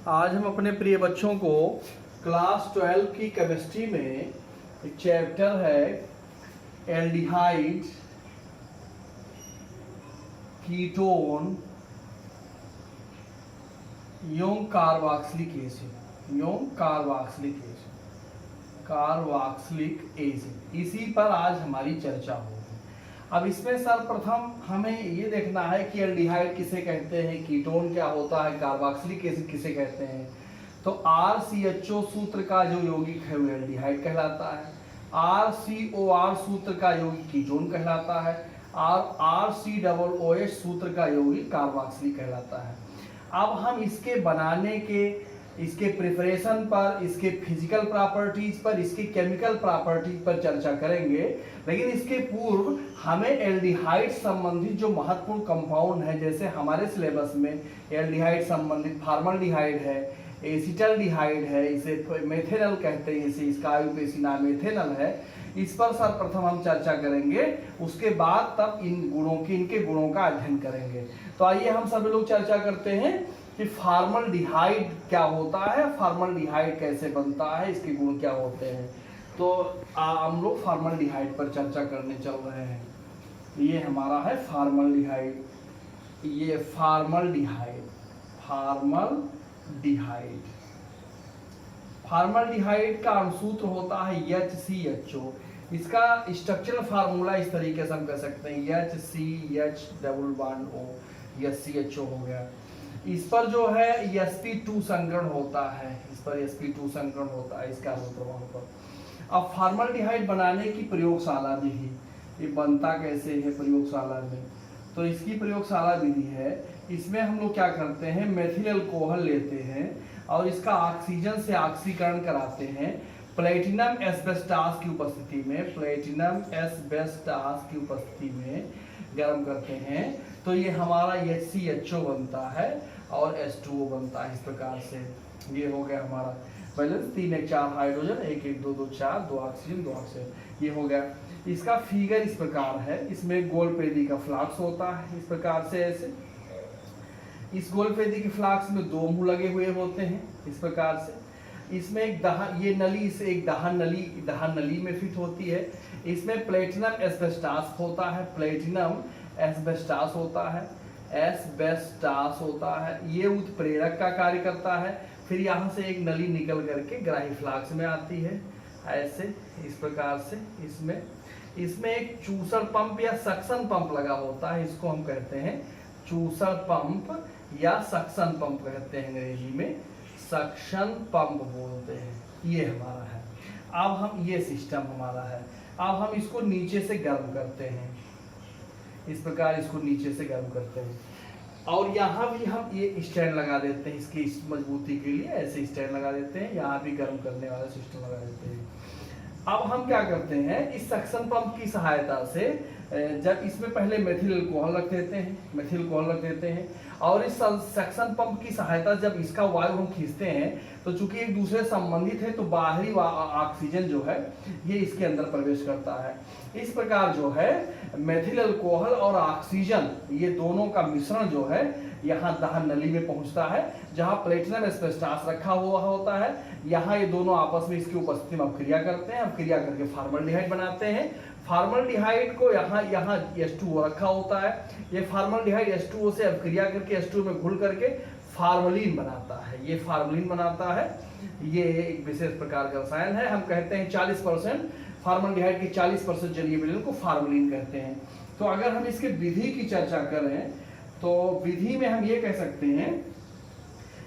आज हम अपने प्रिय बच्चों को क्लास 12 की केमिस्ट्री में एक चैप्टर है एल्डिहाइड, कीटोन, एवं कार्बोक्सिलिक एसिड इसी पर आज हमारी चर्चा होगी। अब इसमें सर्वप्रथम हमें ये देखना है कि एल्डिहाइड किसे कहते हैं, कीटोन क्या होता है, कार्बोक्सिलिक एसिड किसे कहते हैं। तो RCHO सूत्र का जो यौगिक है वो एल्डिहाइड कहलाता है, RCOR सूत्र का यौगिक कीटोन कहलाता है और RCOOH सूत्र का यौगिक कार्बोक्सिलिक कहलाता है। अब हम इसके बनाने के, इसके प्रिपरेशन पर, इसके फिजिकल प्रॉपर्टीज पर, इसके केमिकल प्रॉपर्टीज पर चर्चा करेंगे। लेकिन इसके पूर्व हमें एल्डिहाइड संबंधित जो महत्वपूर्ण कंपाउंड है, जैसे हमारे सिलेबस में एल्डिहाइड संबंधित फॉर्मल्डिहाइड है, एसिटल्डिहाइड है, इसे मेथेनल कहते हैं, इसे इसका आयुर्वेदिक नाम मेथेनल है। इस पर सर्वप्रथम हम चर्चा करेंगे, उसके बाद तब इनके गुणों का अध्ययन करेंगे। तो आइए हम सभी लोग चर्चा करते हैं कि फॉर्मल्डिहाइड क्या होता है, फॉर्मल्डिहाइड कैसे बनता है, इसके गुण क्या होते हैं। तो हम लोग फॉर्मल्डिहाइड पर चर्चा करने चल रहे हैं। ये हमारा है फॉर्मल्डिहाइड, ये फॉर्मल्डिहाइड का अणुसूत्र होता है HCHO। इसका स्ट्रक्चरल फार्मूला इस तरीके से हम कह सकते हैं HCH_O, SCHO हो गया। इस पर जो है sp2 संकरण होता है, इस पर sp2 संकरण होता है इसका प्रभाव पर। अब फॉर्मल्डिहाइड बनाने की प्रयोगशाला विधि, ये बनता कैसे है प्रयोगशाला में, तो इसकी प्रयोगशाला विधि है। इसमें हम लोग क्या करते हैं, मेथिल अल्कोहल लेते हैं और इसका ऑक्सीजन से ऑक्सीकरण कराते हैं। प्लेटिनम एस्बेस्टास की उपस्थिति में गर्म करते हैं, तो ये हमारा HCHO बनता है और H2O बनता है। इस प्रकार से ये हो गया हमारा बैलेंस, 3 1 4 हाइड्रोजन, 1 1 2 2 4, 2 ऑक्सीजन 2 ऑक्सीजन, ये हो गया। इसका फिगर इस प्रकार है, इसमें गोलपेदी का फ्लाक्स होता है इस प्रकार से, ऐसे इस गोलपेदी के फ्लाक्स में 2 मुंह लगे हुए होते हैं इस प्रकार से। इसमें एक दहन, ये नली से एक दहन नली में फिट होती है। इसमें प्लेटिनम एस्बेस्टास होता है, ये उत्प्रेरक का कार्य करता है। फिर यहाँ से एक नली निकल करके ग्राही फ्लाक्स में आती है, ऐसे इस प्रकार से। इसमें एक चूसर पंप या सक्शन पंप लगा होता है, इसको हम कहते हैं चूसर पंप या सक्शन पंप कहते हैं, अंग्रेजी में सक्शन पंप बोलते हैं। ये हमारा है। अब हम, ये सिस्टम हमारा है। अब हम इसको नीचे से गर्म करते हैं, इस प्रकार इसको नीचे से गर्म करते हैं और यहाँ भी हम ये स्टैंड लगा देते हैं, इसकी मजबूती के लिए ऐसे स्टैंड लगा देते हैं, यहाँ भी गर्म करने वाला सिस्टम लगा देते हैं। अब हम क्या करते हैं, इस सक्शन पंप की सहायता से जब इसमें पहले मेथिल अल्कोहल रख देते हैं और इस सक्शन पंप की सहायता जब इसका वायु हम खींचते हैं, तो चूंकि एक दूसरे संबंधित है तो बाहरी ऑक्सीजन जो है ये इसके अंदर प्रवेश करता है। इस प्रकार जो है मेथिल अल्कोहल और ऑक्सीजन, ये दोनों का मिश्रण जो है यहाँ दहन नली में पहुंचता है, जहाँ प्लेटिनम एस्बेस्टास रखा हुआ होता है। यहाँ ये दोनों आपस में इसकी उपस्थिति में अभिक्रिया करते हैं, अभिक्रिया करके फॉर्मल्डिहाइड बनाते हैं। फॉर्मल्डिहाइड को यहाँ H2O रखा होता है, ये फॉर्मल्डिहाइड H2O से अभिक्रिया करके H2O में घुल करके फार्मलिन बनाता है, ये फार्मलिन बनाता है। ये एक विशेष प्रकार का रसायन है। हम कहते हैं 40% फॉर्मल्डिहाइड के 40% जलीय विलयन को फार्मलिन कहते हैं। तो अगर हम इसके विधि की चर्चा करें तो विधि में हम ये कह सकते हैं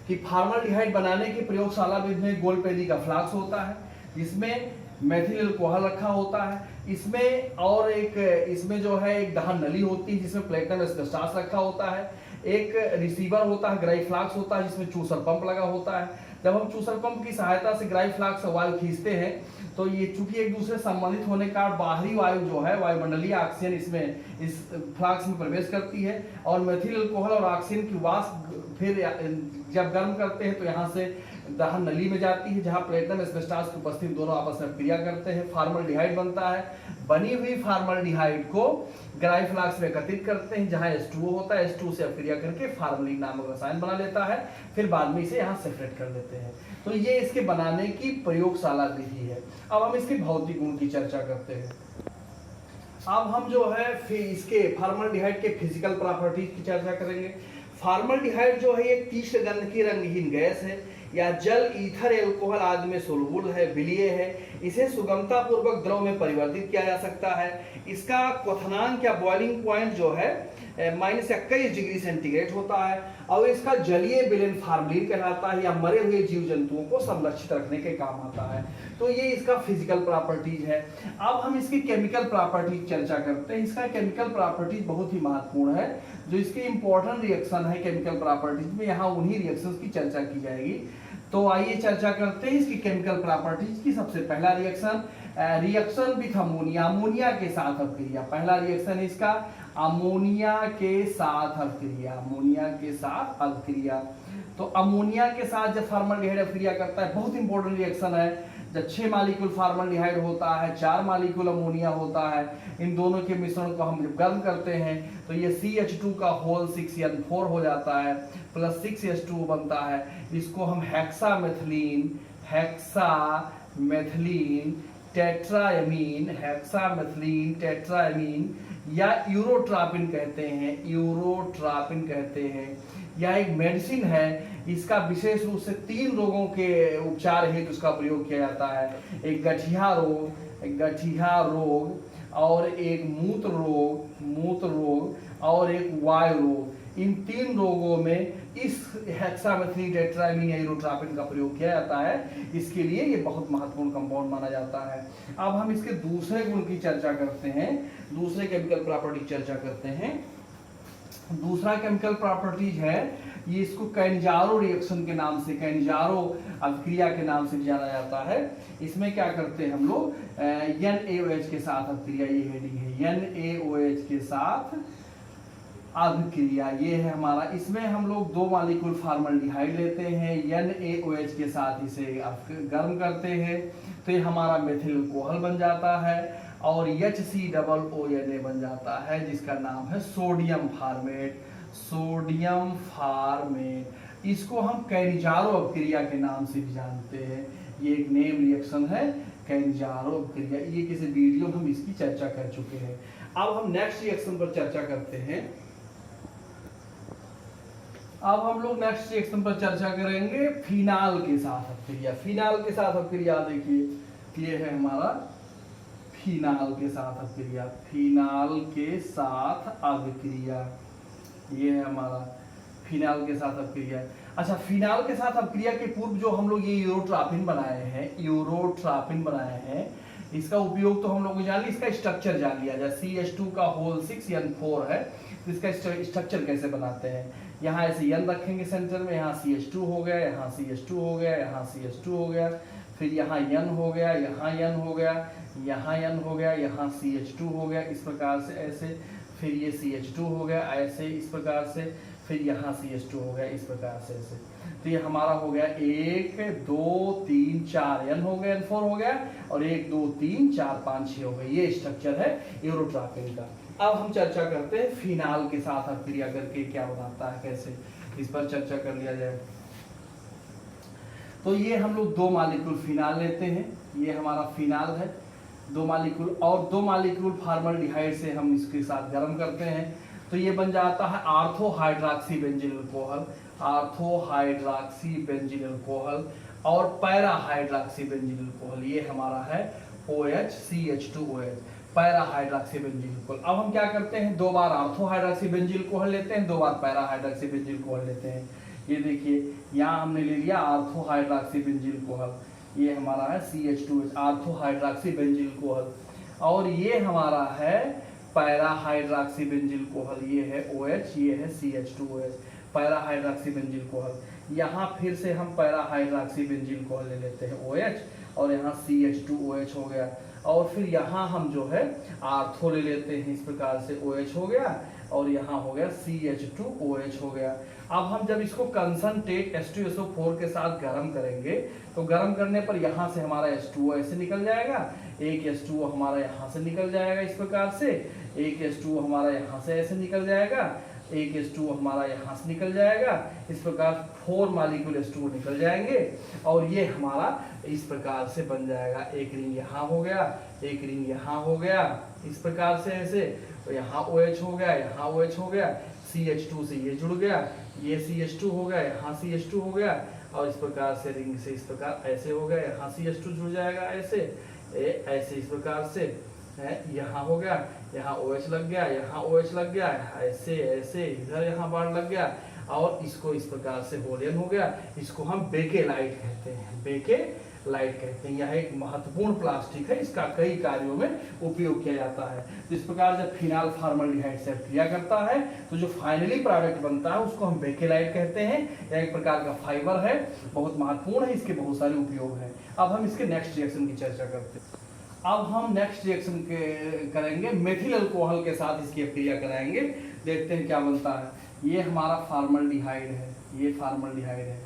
कि फॉर्मल्डिहाइड बनाने की प्रयोगशाला विधि में गोलपेदी का फ्लाक्स होता है, जिसमें मेथिल अल्कोहल रखा होता है। इसमें जो है एक दहन नली होती है जिसमें प्लेटिनम एस्बेस्टास रखा होता है। एक रिसीवर होता है, ग्राही फ्लाक्स होता है, जिसमें चूसर पंप लगा होता है। जब हम चूसर पंप की सहायता से ग्राही फ्लाक्स से वायु खींचते हैं, तो ये चूंकि एक दूसरे संबंधित होने का बाहरी वायु जो है, वायुमंडलीय ऑक्सीजन इसमें इस फ्लाक्स में प्रवेश करती है और मेथिल अल्कोहल और ऑक्सीजन की वाष्प फिर जब गर्म करते हैं तो यहाँ से दहन नली में जाती है, जहाँ प्लेटिनम एस्बेस्टॉस की उपस्थिति दोनों आपस में क्रिया करते हैं, फॉर्मल्डिहाइड बनता है। बनी हुई फॉर्मल्डिहाइड को ग्राइफ्लाक्स में एकत्रित करते हैं, जहाँ H2O होता है, H2 से अपक्रिया करके फार्मलिन नामक रसायन बना लेता है, फिर बाद में इसे यहाँ सेपरेट कर देते हैं। तो ये इसके बनाने की प्रयोगशाला विधि है। अब हम इसके भौतिक गुण की चर्चा करते हैं। अब हम जो है इसके फॉर्मल्डिहाइड के फिजिकल प्रॉपर्टीज की चर्चा करेंगे। फॉर्मल्डिहाइड जो है एक तीक्ष्ण गंध की रंगहीन गैस है या जल, ईथर, एल्कोहल आदि में सोलुबल है, विलीय है। इसे सुगमता पूर्वक द्रव में परिवर्तित किया जा सकता है। इसका क्वथनांक या बॉइलिंग पॉइंट जो है -21 डिग्री सेंटीग्रेड होता है और इसका जलीय विलयन फॉर्मलिन कहलाता है या मरे हुए जीव जंतुओं को संरक्षित रखने के काम आता है। तो ये इसका फिजिकल प्रॉपर्टीज है। अब हम इसकी केमिकल प्रॉपर्टीज चर्चा करते हैं। इसका केमिकल प्रॉपर्टीज बहुत ही महत्वपूर्ण है। जो इसके इंपॉर्टेंट रिएक्शन है केमिकल प्रॉपर्टीज में, यहाँ उन्हीं रिएक्शंस की चर्चा की जाएगी। तो आइए चर्चा करते हैं इसकी केमिकल प्रॉपर्टीज की। सबसे पहला रिएक्शन विथ अमोनिया, अमोनिया के साथ अपक्रिया। पहला रिएक्शन इसका अमोनिया के साथ अपक्रिया, अमोनिया के साथ अपक्रिया। तो अमोनिया के साथ जब फॉर्मल्डिहाइड अपक्रिया करता है, बहुत इंपॉर्टेंट रिएक्शन है। जब 6 मालिक्यूल फॉर्मल्डिहाइड होता है, 4 मालिक्यूल अमोनिया होता है, इन दोनों के मिश्रण को हम जब गर्म करते हैं तो ये CH2 का होल 6N4 हो जाता है, प्लस 6H2 बनता है। इसको हम हेक्सामेथिलीन टेट्राएमीन या यूरोट्रापिन कहते हैं। यह एक मेडिसिन है। इसका विशेष रूप से 3 रोगों के उपचार हेतु इसका प्रयोग किया जाता है। एक गठिया रोग और एक मूत्र रोग और एक वायु रोग। इन 3 रोगों में इस हेक्सामेथिलीन टेट्राएमीन या यूरोट्रापिन का प्रयोग किया जाता है। इसके लिए ये बहुत महत्वपूर्ण कंपाउंड माना जाता है। अब हम इसके दूसरे गुण की चर्चा करते हैं, दूसरे केमिकल प्रॉपर्टी चर्चा करते हैं। दूसरा केमिकल प्रॉपर्टीज है, ये इसको कैंजारो रिएक्शन के नाम से, कैंजारो अभिक्रिया के नाम से जाना जाता है। इसमें क्या करते हैं हम लोग, NaOH के साथ अभिक्रिया, ये हेडिंग है, NaOH के साथ अभिक्रिया, ये है हमारा। इसमें हम लोग 2 मालिक्यूल फॉर्मल्डिहाइड लेते हैं, NaOH के साथ इसे गर्म करते हैं तो ये हमारा मेथिल अल्कोहल बन जाता है और HCOONA बन जाता है, जिसका नाम है सोडियम फार्मेट। इसको हम कैंजारो अभिक्रिया के नाम से भी जानते हैं। ये एक नेम रिएक्शन है, कैंजारो अभिक्रिया। ये किसी वीडियो में हम इसकी चर्चा कर चुके हैं। अब हम नेक्स्ट रिएक्शन पर चर्चा करते हैं। अब हम लोग नेक्स्ट रिएक्शन पर चर्चा करेंगे फिनाल के साथ अभिक्रिया। फिनाल के साथ अभिक्रिया देखिए, ये है हमारा फिनाल के साथ अभिक्रिया, ये है हमारा फिनाल के साथ अभिक्रिया। अच्छा, फिनाल के साथ अभिक्रिया के पूर्व जो हम लोग ये यूरोट्रापिन बनाए हैं, इसका उपयोग तो हम लोग जान लिया, इसका स्ट्रक्चर जान लिया जाए। CH2 का होल 6N4 है, तो इसका स्ट्रक्चर कैसे बनाते हैं। यहाँ ऐसे N रखेंगे सेंटर में, यहाँ CH2 हो गया, यहाँ CH2 हो गया, यहाँ CH2 हो गया, फिर यहाँ N हो गया, यहाँ N हो गया, यहाँ N हो गया, यहाँ CH2 हो गया, इस प्रकार से ऐसे, फिर ये CH2 हो गया ऐसे, इस प्रकार से, फिर यहाँ CH2 हो गया, इस प्रकार से ऐसे। तो ये हमारा हो गया 1 2 3 4 N हो गया, N4 हो गया, और 1 2 3 4 5 6 हो गया। ये स्ट्रक्चर है यूरोट्रापिन का। अब हम चर्चा करते हैं फिनाल के साथ अभिक्रिया करके क्या बनाता है, कैसे, इस पर चर्चा कर लिया जाए। तो ये हम लोग 2 मालिक्यूल फिनाल लेते हैं, ये हमारा फिनाल है, 2 मालिक्यूल, और 2 मालिक्यूल फॉर्मल्डिहाइड से हम इसके साथ गर्म करते हैं तो ये बन जाता है आर्थो हाइड्रॉक्सी बेंजील अल्कोहल और पैरा हाइड्रॉक्सी बेंजील अल्कोहल। ये हमारा है OH CH2OH, para hydroxy बेंजील alcohol. अब हम क्या करते हैं, 2 बार आर्थो हाइड्रॉक्सी बेंजील अल्कोहल लेते हैं, 2 बार पैरा हाइड्रॉक्सी बेंजील अल्कोहल लेते हैं। ये देखिए, यहाँ हमने ले लिया आर्थो हाइड्रॉक्सी बेंजील अल्कोहल, ये हमारा है CH2OH, आर्थो हाइड्रॉक्सी बेंजील अल्कोहल, और ये हमारा है पैरा हाइड्रॉक्सी बेंजील अल्कोहल, ये है OH, ये है CH2OH, पैरा हाइड्रॉक्सी बेंजील अल्कोहल। यहाँ फिर से हम पैरा हाइड्रॉक्सी बेंजील अल्कोहल ले लेते हैं OH, और यहाँ CH2OH हो गया, और फिर यहाँ हम जो है आर्थो ले लेते हैं, इस प्रकार से OH हो गया, और यहाँ हो गया CH2OH हो गया। अब हम जब इसको कंसंट्रेट H2SO4 के साथ गर्म करेंगे तो गर्म करने पर यहाँ से हमारा H2O ऐसे निकल जाएगा, एक H2O हमारा यहाँ से निकल जाएगा इस प्रकार से, एक H2O हमारा यहाँ से ऐसे निकल जाएगा, एक H2O हमारा यहाँ से निकल जाएगा। इस प्रकार 4 मॉलिक्यूल H2O निकल जाएंगे और ये हमारा इस प्रकार से बन जाएगा। एक रिंग यहाँ हो गया, एक रिंग यहाँ हो गया, इस प्रकार से ऐसे, तो यहाँ OH हो गया, यहाँ OH हो गया, CH2 से ये जुड़ गया, ये CH2 हो गया, यहाँ CH2 हो गया और इस प्रकार से रिंग से इस प्रकार ऐसे हो गया, यहाँ CH2 जुड़ जाएगा ऐसे, ऐसे इस प्रकार से यहाँ हो गया, यहाँ OH लग गया, यहाँ OH लग गया, ऐसे ऐसे इधर यहाँ बाण लग गया और इसको इस प्रकार से होलियन हो गया। इसको हम बेकेलाइट कहते हैं, बेकेलाइट कहते हैं। यह एक महत्वपूर्ण प्लास्टिक है, इसका कई कार्यों में उपयोग किया जाता है। तो इस प्रकार जब फिनाल फॉर्मल्डिहाइड से क्रिया करता है तो जो फाइनली प्रोडक्ट बनता है उसको हम बेकेलाइट कहते हैं। यह एक प्रकार का फाइबर है, बहुत महत्वपूर्ण है, इसके बहुत सारे उपयोग हैं। अब हम इसके नेक्स्ट रिएक्शन की चर्चा करते हैं। अब हम नेक्स्ट रिएक्शन करेंगे मेथिल अल्कोहल के साथ इसकी क्रिया कराएंगे, देखते हैं क्या बनता है। ये हमारा फॉर्मल्डिहाइड है, ये फॉर्मल्डिहाइड है,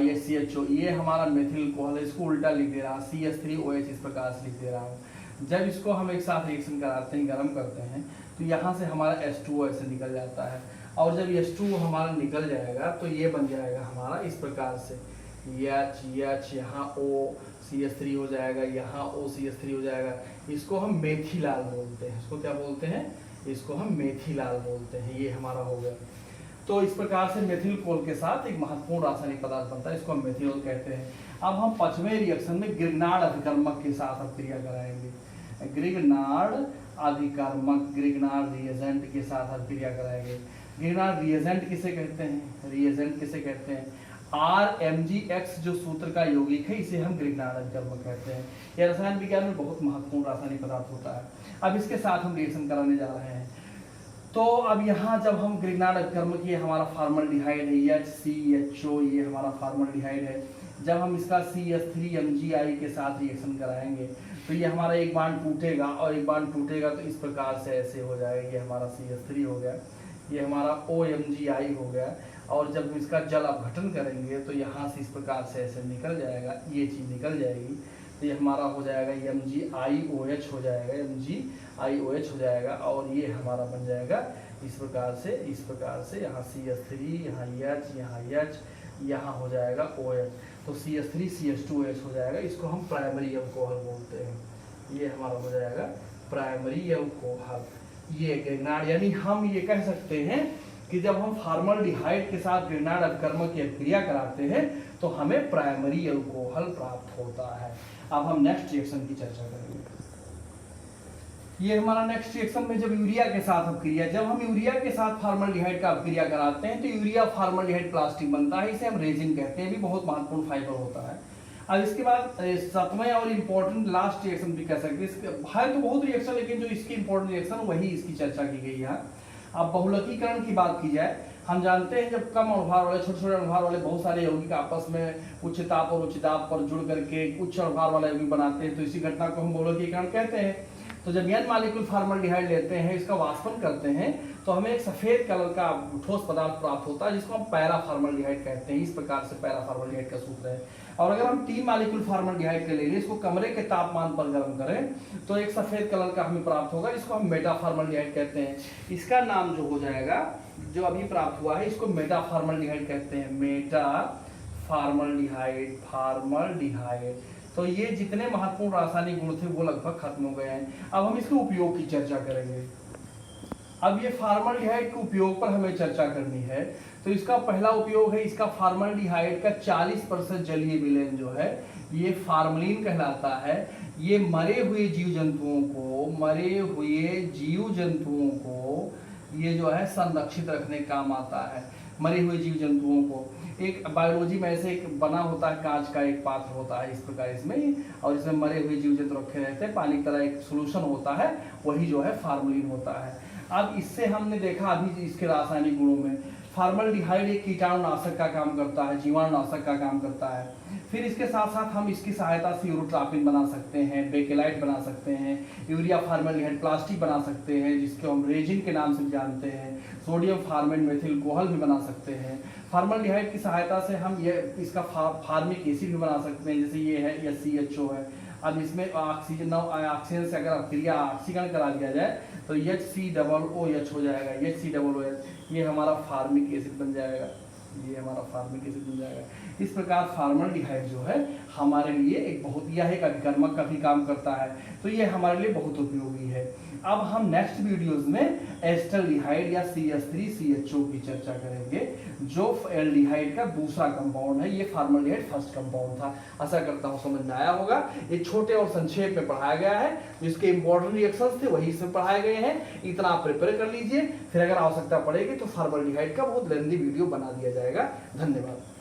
ये CHO, ये हमारा मेथिल अल्कोहल है। इसको उल्टा लिख दे रहा, CH3OH इस प्रकार से लिख दे रहा हूँ। जब इसको हम एक साथ रिएक्शन कराते हैं, गर्म करते हैं, तो यहाँ से हमारा H2O ऐसे निकल जाता है और जब H2O हमारा निकल जाएगा तो ये बन जाएगा हमारा इस प्रकार से, H यहाँ O CH3 हो जाएगा, यहाँ OCH3 हो जाएगा। इसको हम मेथिलाल बोलते हैं। इसको क्या बोलते हैं? इसको हम मेथिलाल बोलते हैं। ये हमारा हो गया। तो इस प्रकार से मेथिल कोल के साथ एक महत्वपूर्ण रासायनिक पदार्थ बनता है, इसको हम मेथियोल कहते हैं। अब हम 5वें रिएक्शन में ग्रिग्नार्ड अभिकर्मक के साथ अभिक्रिया कराएंगे। ग्रिग्नार्ड अभिकर्मक, ग्रिग्नार्ड रिएजेंट के साथ अभिक्रिया कराएंगे। ग्रिग्नार्ड रिएजेंट किसे कहते हैं? रिएजेंट किसे कहते हैं? RMgX जो सूत्र का यौगिक है, इसे हम ग्रिग्नार्ड अभिकर्मक कहते हैं। यह रसायन विज्ञान में बहुत महत्वपूर्ण रासायनिक पदार्थ होता है। अब इसके साथ हम रिएक्शन कराने जा रहे हैं। तो अब यहाँ जब हम ग्रिग्नार्ड अभिकर्मक, ये हमारा फॉर्मल्डिहाइड है, HCHO, ये हमारा फॉर्मल्डिहाइड है। जब हम इसका CH3MgI के साथ रिएक्शन कराएंगे तो ये हमारा एक बांड टूटेगा और एक बांड टूटेगा तो इस प्रकार से ऐसे हो जाएगा। ये हमारा CH3 हो गया, ये हमारा OMgI हो गया और जब हम इसका जल अपघटन करेंगे तो यहाँ से इस प्रकार से ऐसे निकल जाएगा, ये चीज़ निकल जाएगी। तो ये हमारा हो जाएगा MgIOH हो जाएगा, MgIOH हो जाएगा और ये हमारा बन जाएगा इस प्रकार से यहाँ CH3, यहाँ H, यहाँ H, यहाँ हो जाएगा OH। तो CH3CH2OH हो जाएगा। इसको हम प्राइमरी अल्कोहल बोलते हैं। ये हमारा हो जाएगा प्राइमरी अल्कोहल। ये ग्रिग्नार्ड, यानी हम ये कह सकते हैं कि जब हम फॉर्मल्डिहाइड के साथ ग्रिग्नार्ड अभिकर्मक की क्रिया कराते हैं तो हमें प्राइमरी अल्कोहल प्राप्त होता है। अब हम नेक्स्ट रिएक्शन की चर्चा करेंगे। ये हमारा नेक्स्ट रिएक्शन में जब यूरिया के साथ अपक्रिया, जब हम यूरिया के साथ फॉर्मल्डिहाइड का अपक्रिया कराते हैं तो यूरिया फॉर्मल्डिहाइड प्लास्टिक बनता है। इसे हम रेजिन कहते हैं, भी बहुत महत्वपूर्ण फाइबर होता है। अब इसके बाद 7वें और इम्पोर्टेंट लास्ट रिएक्शन भी कह सकते हैं। है तो बहुत रिएक्शन, लेकिन जो इसकी इंपॉर्टेंट रिएक्शन वही इसकी चर्चा की गई है। अब बहुलकीकरण की बात की जाए, हम जानते हैं जब कम अणुभार वाले, छोटे छोटे अणुभार वाले बहुत सारे यौगिक आपस में उच्च ताप और उच्च दाब पर जुड़ करके उच्च अणुभार वाला यौगिक बनाते हैं, तो इसी घटना को हम बहुलकीकरण कहते हैं। तो जब N मॉलिक्यूल फॉर्मल्डिहाइड लेते हैं, इसका वाष्पन करते हैं तो हमें एक सफेद कलर का ठोस पदार्थ प्राप्त होता है जिसको हम पैरा फॉर्मल्डिहाइड कहते हैं। इस प्रकार से पैरा फॉर्मल्डिहाइड का सूत्र है। और अगर हम 3 मॉलिक्यूल फॉर्मल्डिहाइड के ले लें, इसको कमरे के तापमान पर गर्म करें तो एक सफेद कलर का हमें प्राप्त होगा, जिसको हम मेटा फॉर्मल्डिहाइड कहते हैं। इसका नाम जो हो जाएगा, जो अभी प्राप्त हुआ है, इसको मेटा फॉर्मल्डिहाइड कहते हैं। Meta formaldehyde, formaldehyde. तो ये जितने महत्वपूर्ण रासायनिक गुण थे वो लगभग खत्म हो गए हैं। अब हम इसके उपयोग की चर्चा करेंगे। अब ये फॉर्मल्डिहाइड के उपयोग पर हमें चर्चा करनी है। तो इसका पहला उपयोग है, इसका फॉर्मल्डिहाइड का 40% जलीय विलयन जो है ये फार्मलिन कहलाता है। ये मरे हुए जीव जंतुओं को ये जो है संरक्षित रखने काम आता है। मरे हुए जीव जंतुओं को, एक बायोलॉजी में ऐसे एक बना होता है, कांच का एक पात्र होता है इस प्रकार इसमें, और इसमें मरे हुए जीव जंतु रखे रहते हैं, पानी की तरह एक सोल्यूशन होता है, वही जो है फार्मलिन होता है। अब इससे हमने देखा अभी इसके रासायनिक गुणों में, फॉर्मल्डिहाइड एक कीटाणुनाशक का काम करता है, जीवाणुनाशक का काम करता है। फिर इसके साथ साथ हम इसकी सहायता से यूरोट्रापिन बना सकते हैं, बेकेलाइट बना सकते हैं, यूरिया फॉर्मल्डिहाइड प्लास्टिक बना सकते हैं जिसको हम रेजिन के नाम से जानते हैं, सोडियम फॉर्मेट मेथिल कोहल भी बना सकते हैं। फॉर्मल्डिहाइड की सहायता से हम ये इसका फार्मिक एसिड भी बना सकते हैं, जैसे ये है CHO है। अब इसमें ऑक्सीजन से अगर क्रिया ऑक्सीकरण करा दिया जाए तो HCOOH हो जाएगा, HCOOH ये हमारा फार्मिक एसिड बन जाएगा, ये हमारा फार्मिक एसिड बन जाएगा। इस प्रकार फॉर्मल्डिहाइड जो है हमारे लिए एक बहुत, यह एक अभिकर्मक का भी काम करता है, तो ये हमारे लिए बहुत उपयोगी है। अब हम नेक्स्ट वीडियोस में एस्टल्डिहाइड या CH3CHO की चर्चा करेंगे, जो एल्डिहाइड का दूसरा कंपाउंड है। ये फॉर्मल्डिहाइड फर्स्ट कंपाउंड था। आशा करता हूँ समझ में आया होगा। ये छोटे और संक्षेप में पढ़ाया गया है, जिसके इंपॉर्टेंट रिएक्शंस थे वही इसमें पढ़ाए गए हैं। इतना आप प्रिपेयर कर लीजिए, फिर अगर आवश्यकता पड़ेगी तो फॉर्मल्डिहाइड का बहुत लेंथी वीडियो बना दिया जाएगा। धन्यवाद।